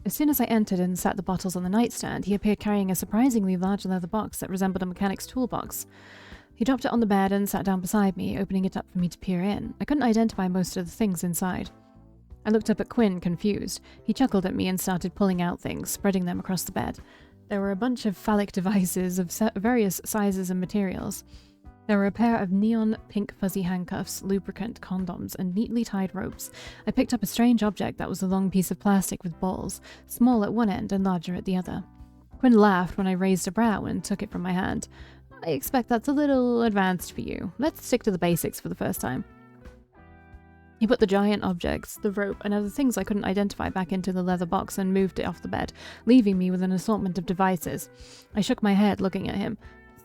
As soon as I entered and set the bottles on the nightstand, he appeared carrying a surprisingly large leather box that resembled a mechanic's toolbox. He dropped it on the bed and sat down beside me, opening it up for me to peer in. I couldn't identify most of the things inside. I looked up at Quinn, confused. He chuckled at me and started pulling out things, spreading them across the bed. There were a bunch of phallic devices of various sizes and materials. There were a pair of neon pink fuzzy handcuffs, lubricant, condoms, and neatly tied ropes. I picked up a strange object that was a long piece of plastic with balls, small at one end and larger at the other. Quinn laughed when I raised a brow and took it from my hand. I expect that's a little advanced for you. Let's stick to the basics for the first time. He put the giant objects, the rope, and other things I couldn't identify back into the leather box and moved it off the bed, leaving me with an assortment of devices. I shook my head, looking at him.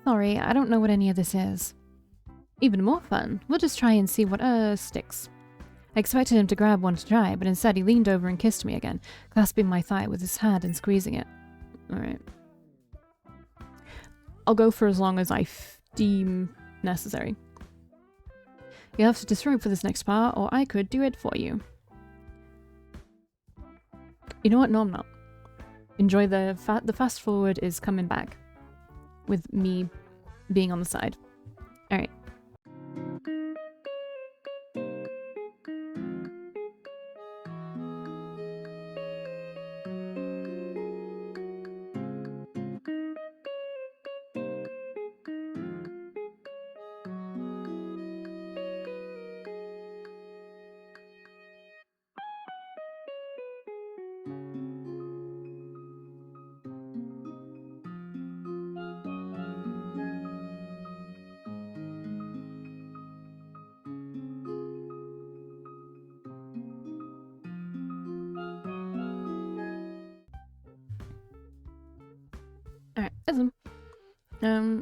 Sorry, I don't know what any of this is. Even more fun. We'll just try and see what, sticks. I expected him to grab one to try, but instead he leaned over and kissed me again, clasping my thigh with his hand and squeezing it. Alright. I'll go for as long as I deem necessary. You'll have to disrobe for this next part, or I could do it for you. You know what? No, I'm not. Enjoy the fast forward is coming back. With me being on the side. Alright.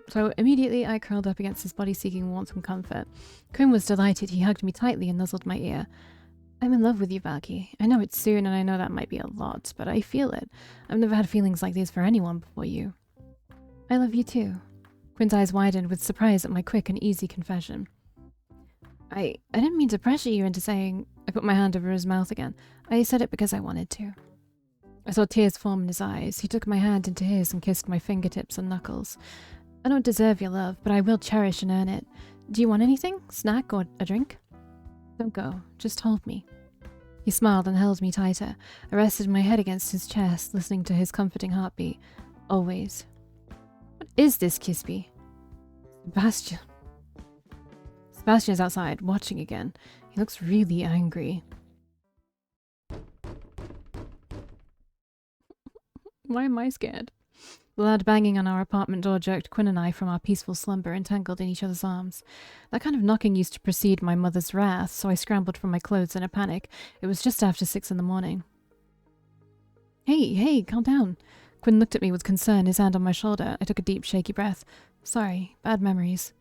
So immediately I curled up against his body, seeking warmth and comfort. Quinn was delighted. He hugged me tightly and nuzzled my ear. I'm in love with you, Valkii. I know it's soon, and I know that might be a lot, but I feel it. I've never had feelings like these for anyone before you. I love you too. Quinn's eyes widened with surprise at my quick and easy confession. I didn't mean to pressure you into saying... I put my hand over his mouth again. I said it because I wanted to. I saw tears form in his eyes. He took my hand into his and kissed my fingertips and knuckles. I don't deserve your love, but I will cherish and earn it. Do you want anything? Snack or a drink? Don't go. Just hold me. He smiled and held me tighter. I rested my head against his chest, listening to his comforting heartbeat. Always. What is this, Kisby? Sebastian. Sebastian is outside, watching again. He looks really angry. Why am I scared? The loud banging on our apartment door jerked Quinn and I from our peaceful slumber, entangled in each other's arms. That kind of knocking used to precede my mother's wrath, so I scrambled from my clothes in a panic. It was just after 6 in the morning. Hey, calm down. Quinn looked at me with concern, his hand on my shoulder. I took a deep, shaky breath. Sorry, bad memories.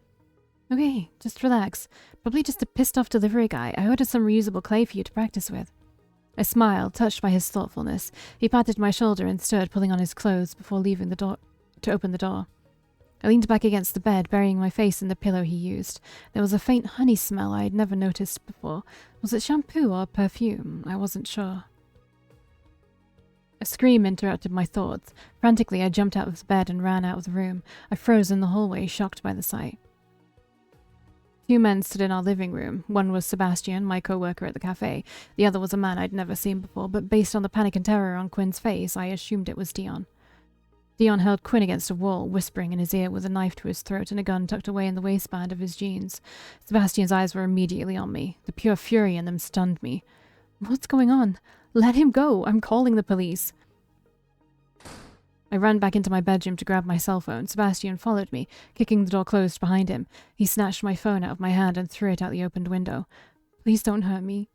Okay, just relax. Probably just a pissed-off delivery guy. I ordered some reusable clay for you to practice with. I smiled, touched by his thoughtfulness. He patted my shoulder and stood, pulling on his clothes before leaving the door to open the door. I leaned back against the bed, burying my face in the pillow he used. There was a faint honey smell I had never noticed before. Was it shampoo or perfume? I wasn't sure. A scream interrupted my thoughts. Frantically, I jumped out of the bed and ran out of the room. I froze in the hallway, shocked by the sight. 2 men stood in our living room. One was Sebastian, my co-worker at the cafe. The other was a man I'd never seen before, but based on the panic and terror on Quinn's face, I assumed it was Dion. Dion held Quinn against a wall, whispering in his ear with a knife to his throat and a gun tucked away in the waistband of his jeans. Sebastian's eyes were immediately on me. The pure fury in them stunned me. What's going on? Let him go! I'm calling the police! I ran back into my bedroom to grab my cell phone. Sebastian followed me, kicking the door closed behind him. He snatched my phone out of my hand and threw it out the opened window. Please don't hurt me.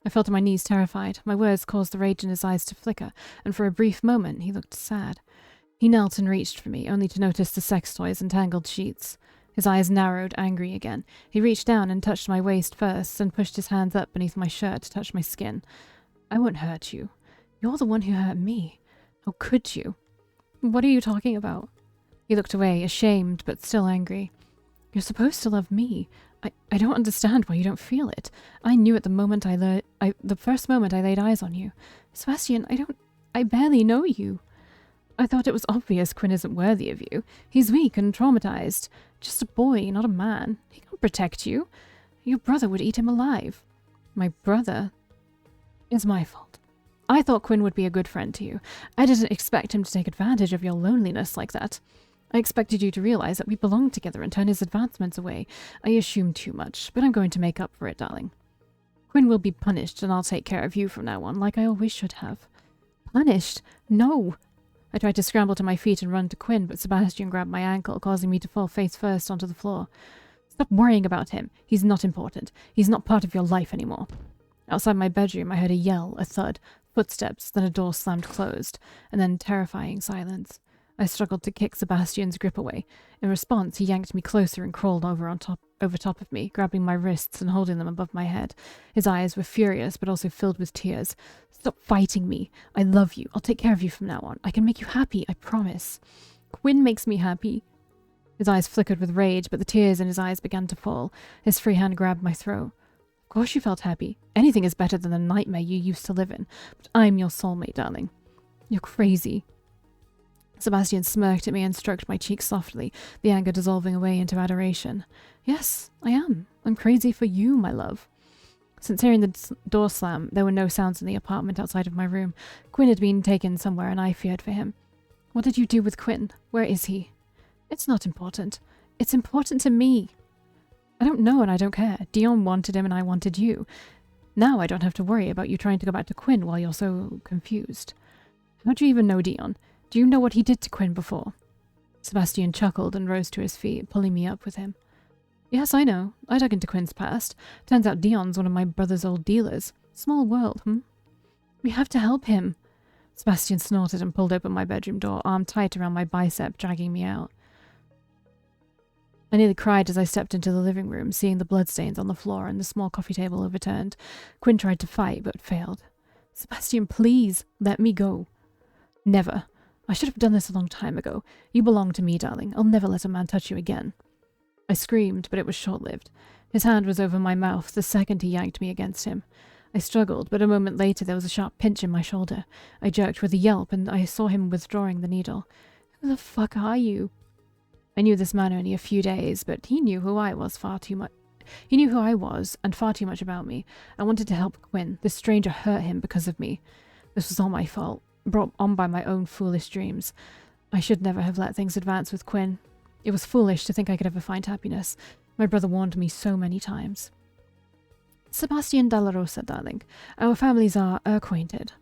I fell to my knees, terrified. My words caused the rage in his eyes to flicker, and for a brief moment he looked sad. He knelt and reached for me, only to notice the sex toys and tangled sheets. His eyes narrowed, angry again. He reached down and touched my waist first, and pushed his hands up beneath my shirt to touch my skin. I won't hurt you. You're the one who hurt me. How could you? What are you talking about? He looked away, ashamed but still angry. You're supposed to love me. I don't understand why you don't feel it. I knew at the moment the first moment I laid eyes on you. Sebastian, I don't... I barely know you. I thought it was obvious Quinn isn't worthy of you. He's weak and traumatized. Just a boy, not a man. He can't protect you. Your brother would eat him alive. My brother? It's my fault. I thought Quinn would be a good friend to you. I didn't expect him to take advantage of your loneliness like that. I expected you to realize that we belonged together and turn his advancements away. I assumed too much, but I'm going to make up for it, darling. Quinn will be punished, and I'll take care of you from now on, like I always should have. Punished? No! I tried to scramble to my feet and run to Quinn, but Sebastian grabbed my ankle, causing me to fall face first onto the floor. Stop worrying about him. He's not important. He's not part of your life anymore. Outside my bedroom, I heard a yell, a thud, footsteps, then a door slammed closed, and then terrifying silence. I struggled to kick Sebastian's grip away. In response, he yanked me closer and crawled over top of me, grabbing my wrists and holding them above my head. His eyes were furious, but also filled with tears. Stop fighting me. I love you. I'll take care of you from now on. I can make you happy, I promise. Quinn makes me happy. His eyes flickered with rage, but the tears in his eyes began to fall. His free hand grabbed my throat. Of course you felt happy. Anything is better than the nightmare you used to live in. But I'm your soulmate, darling. You're crazy. Sebastian smirked at me and stroked my cheek softly, the anger dissolving away into adoration. Yes, I am. I'm crazy for you, my love. Since hearing the door slam, there were no sounds in the apartment outside of my room. Quinn had been taken somewhere and I feared for him. What did you do with Quinn? Where is he? It's not important. It's important to me. I don't know and I don't care. Dion wanted him and I wanted you. Now I don't have to worry about you trying to go back to Quinn while you're so confused. How do you even know Dion? Do you know what he did to Quinn before? Sebastian chuckled and rose to his feet, pulling me up with him. Yes, I know. I dug into Quinn's past. Turns out Dion's one of my brother's old dealers. Small world, We have to help him. Sebastian snorted and pulled open my bedroom door, arm tight around my bicep, dragging me out. I nearly cried as I stepped into the living room, seeing the bloodstains on the floor and the small coffee table overturned. Quinn tried to fight, but failed. Sebastian, please, let me go. Never. I should have done this a long time ago. You belong to me, darling. I'll never let a man touch you again. I screamed, but it was short-lived. His hand was over my mouth the second he yanked me against him. I struggled, but a moment later there was a sharp pinch in my shoulder. I jerked with a yelp, and I saw him withdrawing the needle. Who the fuck are you? I knew this man only a few days, but he knew who I was far too much. He knew who I was, and far too much about me. I wanted to help Quinn. This stranger hurt him because of me. This was all my fault. Brought on by my own foolish dreams. I should never have let things advance with Quinn. It was foolish to think I could ever find happiness. My brother warned me so many times. Sebastian Dalla Rosa, darling. Our families are acquainted.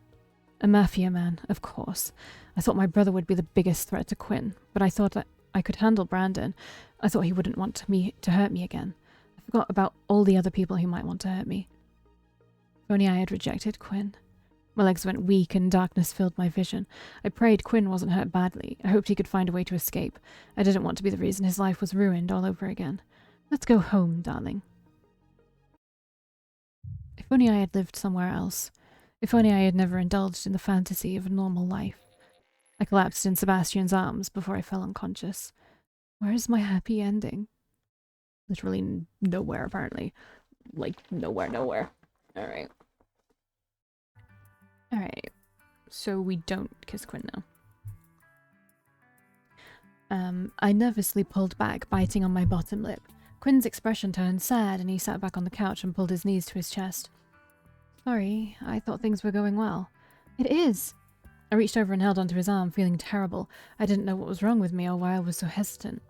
A mafia man, of course. I thought my brother would be the biggest threat to Quinn, but I thought that I could handle Brandon. I thought he wouldn't want me to hurt me again. I forgot about all the other people who might want to hurt me. If only I had rejected Quinn. My legs went weak and darkness filled my vision. I prayed Quinn wasn't hurt badly. I hoped he could find a way to escape. I didn't want to be the reason his life was ruined all over again. Let's go home, darling. If only I had lived somewhere else. If only I had never indulged in the fantasy of a normal life. I collapsed in Sebastian's arms before I fell unconscious. Where is my happy ending? Literally nowhere, apparently. Like, nowhere. Alright. Alright, so we don't kiss Quinn now. I nervously pulled back, biting on my bottom lip. Quinn's expression turned sad, and he sat back on the couch and pulled his knees to his chest. Sorry, I thought things were going well. It is. I reached over and held onto his arm, feeling terrible. I didn't know what was wrong with me or why I was so hesitant.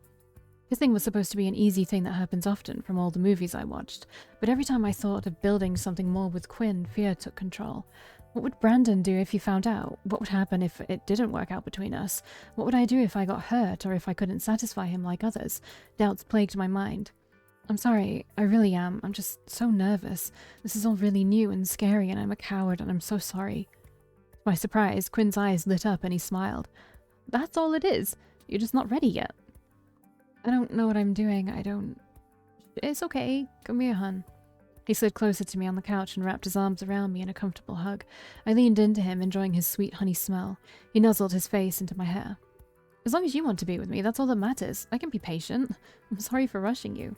Kissing was supposed to be an easy thing that happens often from all the movies I watched, but every time I thought of building something more with Quinn, fear took control. What would Brandon do if he found out? What would happen if it didn't work out between us? What would I do if I got hurt or if I couldn't satisfy him like others? Doubts plagued my mind. I'm sorry, I really am. I'm just so nervous. This is all really new and scary and I'm a coward and I'm so sorry. To my surprise, Quinn's eyes lit up and he smiled. That's all it is. You're just not ready yet. I don't know what I'm doing. It's okay. Give me a hun. He slid closer to me on the couch and wrapped his arms around me in a comfortable hug. I leaned into him, enjoying his sweet honey smell. He nuzzled his face into my hair. As long as you want to be with me, that's all that matters. I can be patient. I'm sorry for rushing you.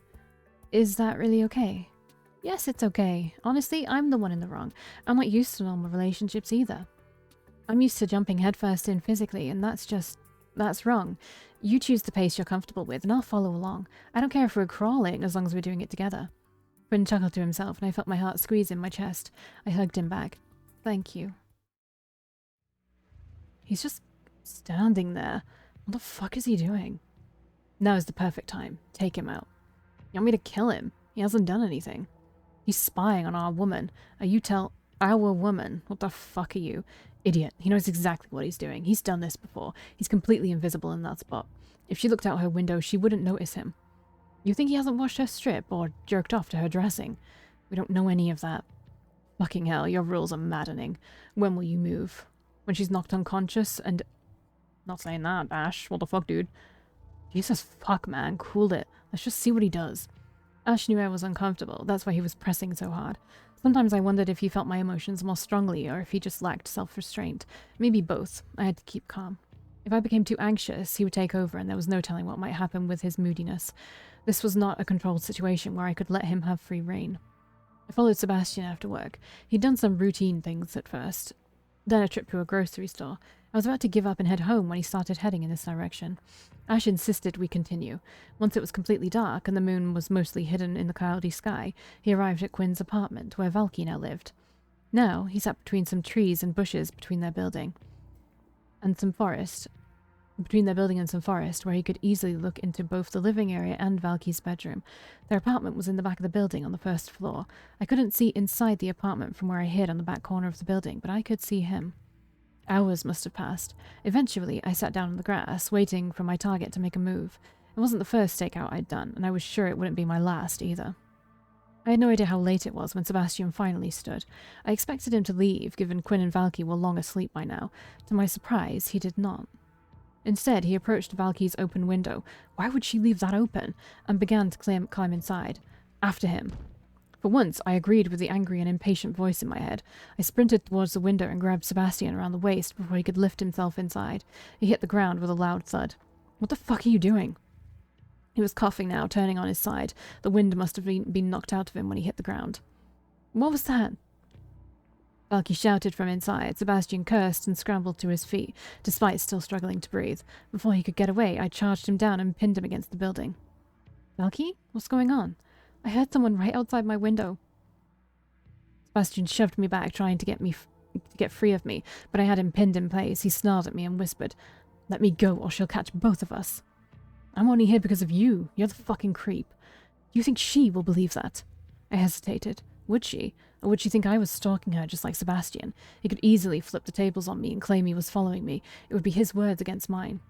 Is that really okay? Yes, it's okay. Honestly, I'm the one in the wrong. I'm not used to normal relationships either. I'm used to jumping headfirst in physically, and that's wrong. You choose the pace you're comfortable with, and I'll follow along. I don't care if we're crawling, as long as we're doing it together. Quinn chuckled to himself, and I felt my heart squeeze in my chest. I hugged him back. Thank you. He's just standing there. What the fuck is he doing? Now is the perfect time. Take him out. You want me to kill him? He hasn't done anything. He's spying on our woman. Our woman. What the fuck are you? Idiot. He knows exactly what he's doing. He's done this before. He's completely invisible in that spot. If she looked out her window, she wouldn't notice him. You think he hasn't washed her strip or jerked off to her dressing? We don't know any of that. Fucking hell, your rules are maddening. When will you move? When she's knocked unconscious and... Not saying that, Ash. What the fuck, dude? Jesus fuck, man. Cool it. Let's just see what he does. Ash knew I was uncomfortable. That's why he was pressing so hard. Sometimes I wondered if he felt my emotions more strongly or if he just lacked self-restraint. Maybe both. I had to keep calm. If I became too anxious, he would take over and there was no telling what might happen with his moodiness. This was not a controlled situation where I could let him have free rein. I followed Sebastian after work. He'd done some routine things at first. Then a trip to a grocery store. I was about to give up and head home when he started heading in this direction. Ash insisted we continue. Once it was completely dark and the moon was mostly hidden in the cloudy sky, he arrived at Quinn's apartment, where Valkii now lived. Now, he sat between some trees and bushes between their building and some forest, where he could easily look into both the living area and Valkyie's bedroom. Their apartment was in the back of the building on the first floor. I couldn't see inside the apartment from where I hid on the back corner of the building, but I could see him. Hours must have passed. Eventually, I sat down on the grass, waiting for my target to make a move. It wasn't the first stakeout I'd done, and I was sure it wouldn't be my last either. I had no idea how late it was when Sebastian finally stood. I expected him to leave, given Quinn and Valkii were long asleep by now. To my surprise, he did not. Instead, he approached Valkie's open window. Why would she leave that open? And began to climb inside. After him. For once, I agreed with the angry and impatient voice in my head. I sprinted towards the window and grabbed Sebastian around the waist before he could lift himself inside. He hit the ground with a loud thud. What the fuck are you doing? He was coughing now, turning on his side. The wind must have been knocked out of him when he hit the ground. What was that? Valkii shouted from inside. Sebastian cursed and scrambled to his feet, despite still struggling to breathe. Before he could get away, I charged him down and pinned him against the building. Valkii? What's going on? I heard someone right outside my window. Sebastian shoved me back, trying to get free of me, but I had him pinned in place. He snarled at me and whispered, "Let me go or she'll catch both of us." "I'm only here because of you. You're the fucking creep. Do you think she will believe that?" I hesitated. Would she? Or would she think I was stalking her just like Sebastian? He could easily flip the tables on me and claim he was following me. It would be his words against mine.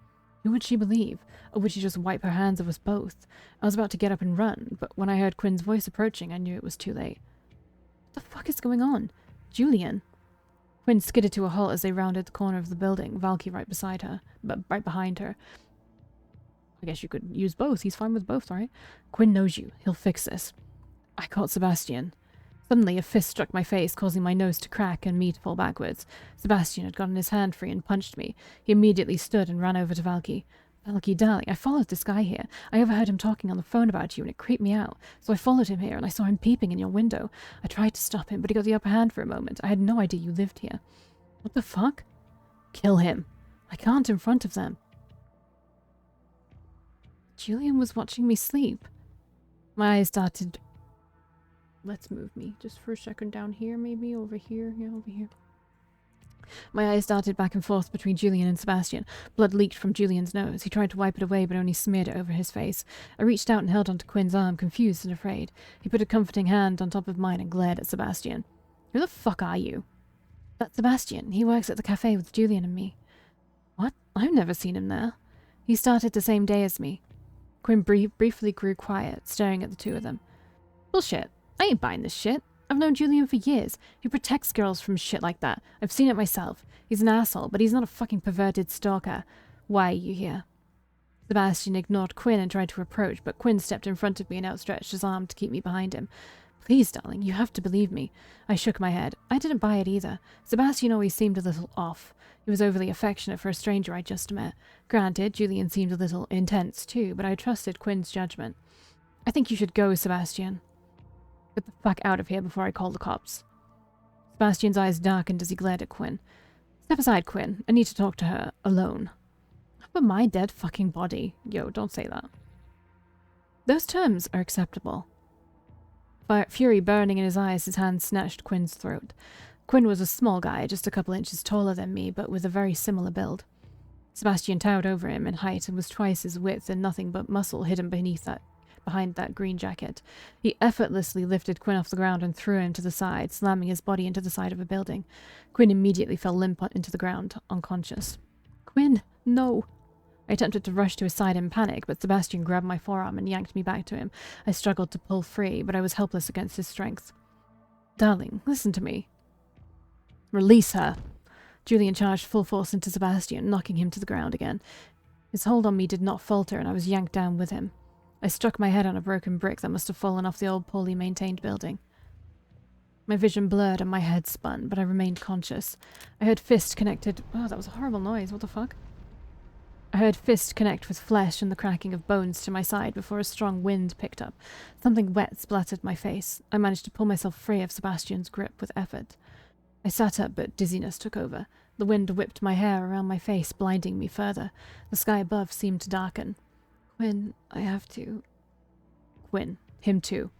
Who would she believe? Or would she just wipe her hands of us both? I was about to get up and run, but when I heard Quinn's voice approaching, I knew it was too late. What the fuck is going on? Julian? Quinn skidded to a halt as they rounded the corner of the building, Valkii right behind her. I guess you could use both. He's fine with both, right? Quinn knows you. He'll fix this. I caught Sebastian. Suddenly, a fist struck my face, causing my nose to crack and me to fall backwards. Sebastian had gotten his hand free and punched me. He immediately stood and ran over to Valkii. "Valkii, darling, I followed this guy here. I overheard him talking on the phone about you, and it creeped me out. So I followed him here, and I saw him peeping in your window. I tried to stop him, but he got the upper hand for a moment. I had no idea you lived here." "What the fuck?" "Kill him." "I can't in front of them." Julian was watching me sleep. My eyes darted... Let's move me just for a second down here, maybe over here. Yeah, over here. My eyes darted back and forth between Julian and Sebastian. Blood leaked from Julian's nose. He tried to wipe it away, but only smeared it over his face. I reached out and held onto Quinn's arm, confused and afraid. He put a comforting hand on top of mine and glared at Sebastian. "Who the fuck are you?" "That's Sebastian. He works at the cafe with Julian and me." "What? I've never seen him there." "He started the same day as me." Quinn briefly grew quiet, staring at the two of them. "Bullshit. I ain't buying this shit. I've known Julian for years. He protects girls from shit like that. I've seen it myself. He's an asshole, but he's not a fucking perverted stalker. Why are you here?" Sebastian ignored Quinn and tried to approach, but Quinn stepped in front of me and outstretched his arm to keep me behind him. "Please, darling, you have to believe me." I shook my head. I didn't buy it either. Sebastian always seemed a little off. He was overly affectionate for a stranger I just met. Granted, Julian seemed a little intense too, but I trusted Quinn's judgment. "I think you should go, Sebastian. Get the fuck out of here before I call the cops." Sebastian's eyes darkened as he glared at Quinn. Step aside, Quinn. I need to talk to her alone. How about my dead fucking body? Yo, don't say that. Those terms are acceptable. Fury burning in his eyes, his hand snatched Quinn's throat. Quinn was a small guy, just a couple inches taller than me, but with a very similar build. Sebastian towered over him in height and was twice his width and nothing but muscle hidden behind that green jacket. He effortlessly lifted Quinn off the ground and threw him to the side, slamming his body into the side of a building. Quinn immediately fell limp into the ground, unconscious. Quinn, no! I attempted to rush to his side in panic, but Sebastian grabbed my forearm and yanked me back to him. I struggled to pull free, but I was helpless against his strength. Darling, listen to me. Release her! Julian charged full force into Sebastian, knocking him to the ground again. His hold on me did not falter, and I was yanked down with him. I struck my head on a broken brick that must have fallen off the old poorly maintained building. My vision blurred and my head spun, but I remained conscious. I heard fist connected... Oh, that was a horrible noise. What the fuck? I heard fist connect with flesh and the cracking of bones to my side before a strong wind picked up. Something wet splattered my face. I managed to pull myself free of Sebastian's grip with effort. I sat up, but dizziness took over. The wind whipped my hair around my face, blinding me further. The sky above seemed to darken. Quinn, I have to... Quinn. Him too.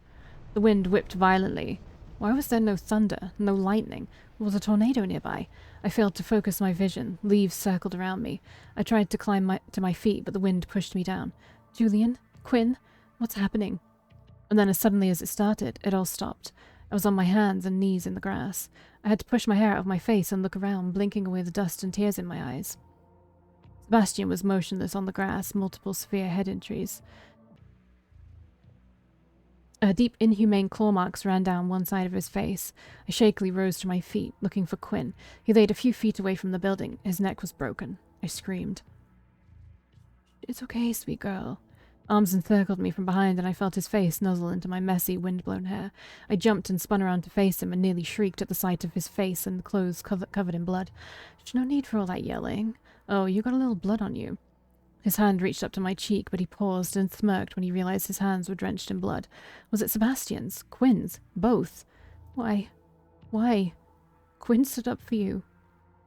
The wind whipped violently. Why was there no thunder, no lightning? Was a tornado nearby? I failed to focus my vision. Leaves circled around me. I tried to climb to my feet, but the wind pushed me down. Julian? Quinn? What's happening? And then as suddenly as it started, it all stopped. I was on my hands and knees in the grass. I had to push my hair out of my face and look around, blinking away the dust and tears in my eyes. Sebastian was motionless on the grass, multiple severe head injuries. Deep, inhumane claw marks ran down one side of his face. I shakily rose to my feet, looking for Quinn. He laid a few feet away from the building. His neck was broken. I screamed. It's okay, sweet girl. Arms encircled me from behind, and I felt his face nuzzle into my messy, wind-blown hair. I jumped and spun around to face him and nearly shrieked at the sight of his face and clothes covered in blood. There's no need for all that yelling. Oh, you got a little blood on you. His hand reached up to my cheek, but he paused and smirked when he realized his hands were drenched in blood. Was it Sebastian's? Quinn's? Both? Why? Why? Quinn stood up for you.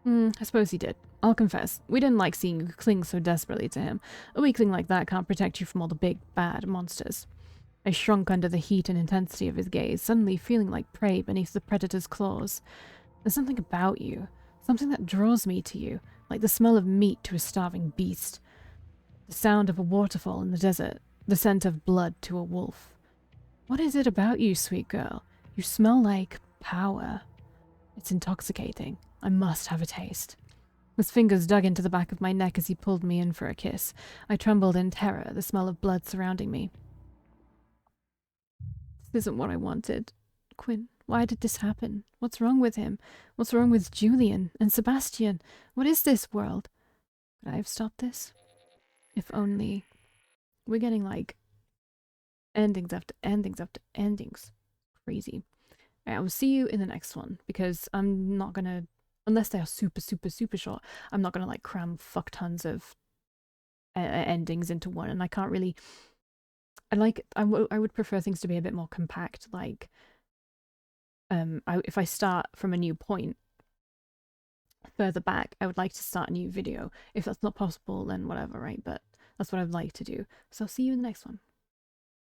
I suppose he did. I'll confess, we didn't like seeing you cling so desperately to him. A weakling like that can't protect you from all the big, bad monsters. I shrunk under the heat and intensity of his gaze, suddenly feeling like prey beneath the predator's claws. There's something about you, something that draws me to you, like the smell of meat to a starving beast. The sound of a waterfall in the desert, the scent of blood to a wolf. What is it about you, sweet girl? You smell like power. It's intoxicating. I must have a taste. His fingers dug into the back of my neck as he pulled me in for a kiss. I trembled in terror, the smell of blood surrounding me. This isn't what I wanted. Quinn, why did this happen? What's wrong with him? What's wrong with Julian and Sebastian? What is this world? Could I have stopped this? If only. We're getting like endings after endings after endings. Crazy. Alright, I will see you in the next one, because I'm not gonna, unless they are super, super, super short, I'm not gonna like cram fuck tons of endings into one, and I can't really, I would prefer things to be a bit more compact, like, if I start from a new point further back, I would like to start a new video. If that's not possible, then whatever, right? But that's what I'd like to do. So I'll see you in the next one.